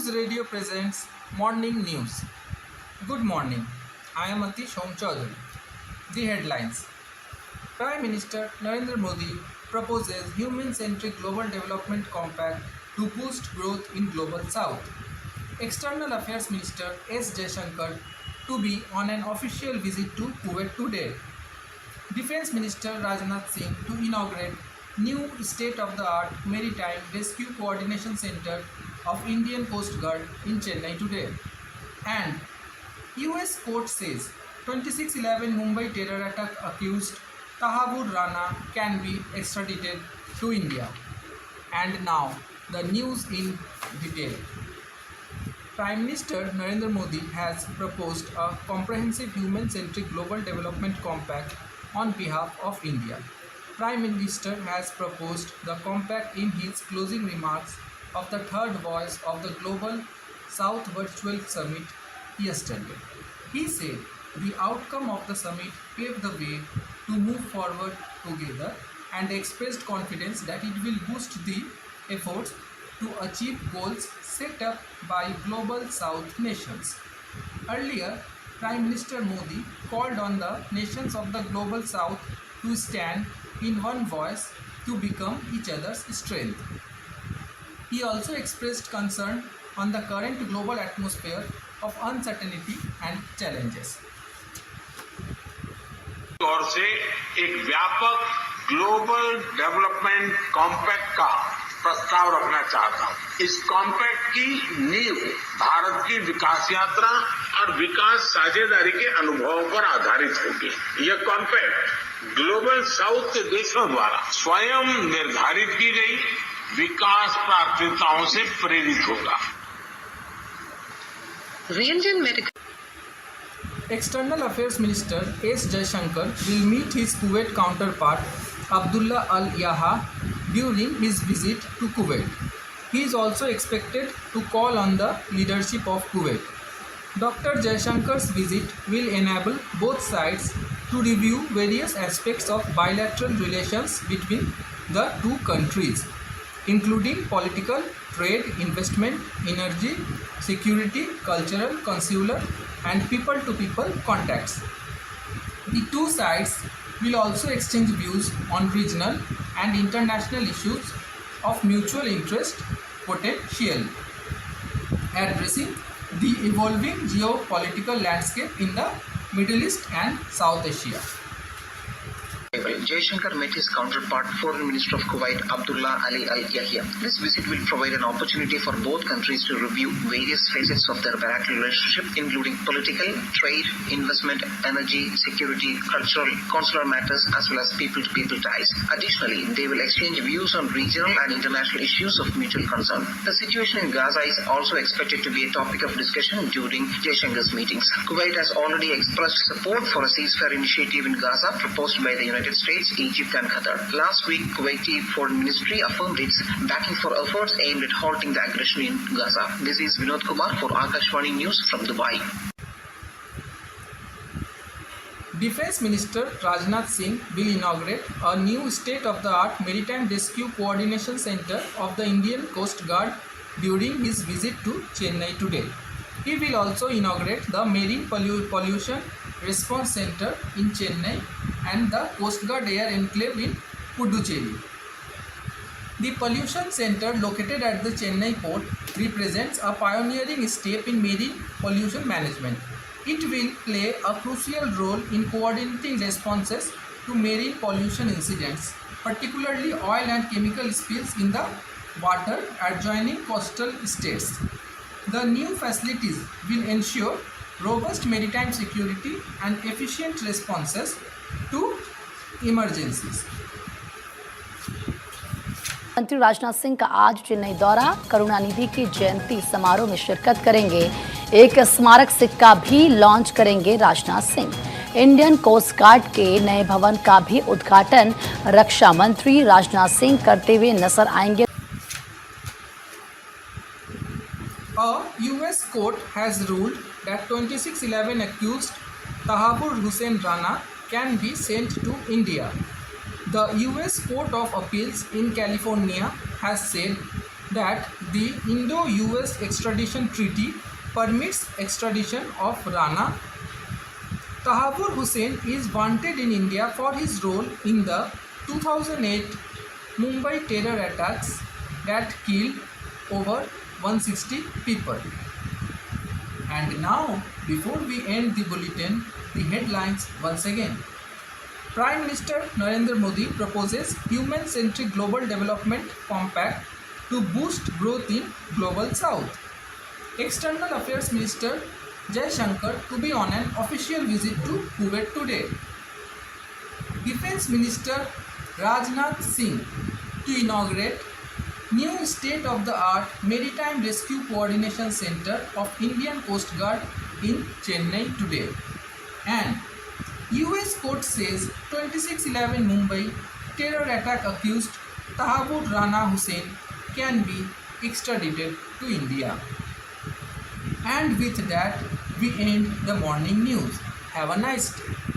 News Radio presents Morning News. Good morning. I am Atish Home Chaudhary. The headlines. Prime Minister Narendra Modi proposes human-centric global development compact to boost growth in Global South. External Affairs Minister S. Jaishankar to be on an official visit to Kuwait today. Defence Minister Rajnath Singh to inaugurate new state-of-the-art Maritime Rescue Coordination Center of Indian Coast Guard in Chennai today. And US court says 26/11 Mumbai terror attack accused Tahabur Rana can be extradited to India. And now the news in detail. Prime Minister Narendra Modi has proposed a comprehensive human-centric global development compact on behalf of India. Prime Minister has proposed the compact in his closing remarks of the third voice of the Global South Virtual Summit yesterday. He said the outcome of the summit paved the way to move forward together and expressed confidence that it will boost the efforts to achieve goals set up by Global South nations. Earlier, Prime Minister Modi called on the nations of the Global South to stand in one voice to become each other's strength. He also expressed concern on the current global atmosphere of uncertainty and challenges. तौर से एक व्यापक global development compact का प्रस्ताव रखना चाहता हूं। इस कॉम्पैक्ट की नींव भारत की विकास यात्रा और विकास साझेदारी के अनुभवों पर आधारित होगी। यह कॉम्पैक्ट ग्लोबल साउथ के देशों द्वारा स्वयं निर्धारित की गई विकास प्राथमिकताओं से प्रेरित होगा। External Affairs Minister S. Jaishankar will meet his Kuwait counterpart Abdullah Al-Yaha during his visit to Kuwait. He is also expected to call on the leadership of Kuwait. Dr. Jaishankar's visit will enable both sides to review various aspects of bilateral relations between the two countries, including political, trade, investment, energy, security, cultural, consular, and people-to-people contacts. The two sides will also exchange views on regional and international issues of mutual interest, potentially addressing the evolving geopolitical landscape in the Middle East and South Asia. Jaishankar met his counterpart, Foreign Minister of Kuwait, Abdullah Ali Al-Yahya. This visit will provide an opportunity for both countries to review various facets of their bilateral relationship, including political, trade, investment, energy, security, cultural, consular matters, as well as people-to-people ties. Additionally, they will exchange views on regional and international issues of mutual concern. The situation in Gaza is also expected to be a topic of discussion during Jaishankar's meetings. Kuwait has already expressed support for a ceasefire initiative in Gaza proposed by the United States, Egypt and Qatar. Last week, Kuwaiti Foreign Ministry affirmed its backing for efforts aimed at halting the aggression in Gaza. This is Vinod Kumar for Akashvani News from Dubai. Defence Minister Rajnath Singh will inaugurate a new state-of-the-art Maritime Rescue Coordination Center of the Indian Coast Guard during his visit to Chennai today. He will also inaugurate the Marine Pollution Response Center in Chennai and the Coast Guard Air Enclave in Puducherry. The Pollution Center located at the Chennai port represents a pioneering step in marine pollution management. It will play a crucial role in coordinating responses to marine pollution incidents, particularly oil and chemical spills in the water adjoining coastal states. The new facilities will ensure robust maritime security and efficient responses to emergencies. मंत्री राजनाथ सिंह का आज चेन्नई दौरा, करुणानिधि की जयंती समारोह में शिरकत करेंगे। एक स्मारक सिक्का भी लॉन्च करेंगे Rajnath Singh. Indian coast guard के नए भवन का भी उद्घाटन रक्षा मंत्री राजनाथ सिंह करते हुए नजर आएंगे। A US court has ruled that 26/11 accused Tahabur Hussain Rana can be sent to India. The US Court of Appeals in California has said that the Indo-US extradition treaty permits extradition of Rana. Tahabur Hussain is wanted in India for his role in the 2008 Mumbai terror attacks that killed over 160 people. And now, before we end the bulletin, the headlines once again. Prime Minister Narendra Modi proposes human-centric global development compact to boost growth in Global South. External Affairs Minister Jai Shankar to be on an official visit to Kuwait today. Defense Minister Rajnath Singh to inaugurate new state-of-the-art Maritime Rescue Coordination Center of Indian Coast Guard in Chennai today. And US court says 26/11 Mumbai terror attack accused Tahabur Rana Hussain can be extradited to India. And with that, we end the morning news. Have a nice day.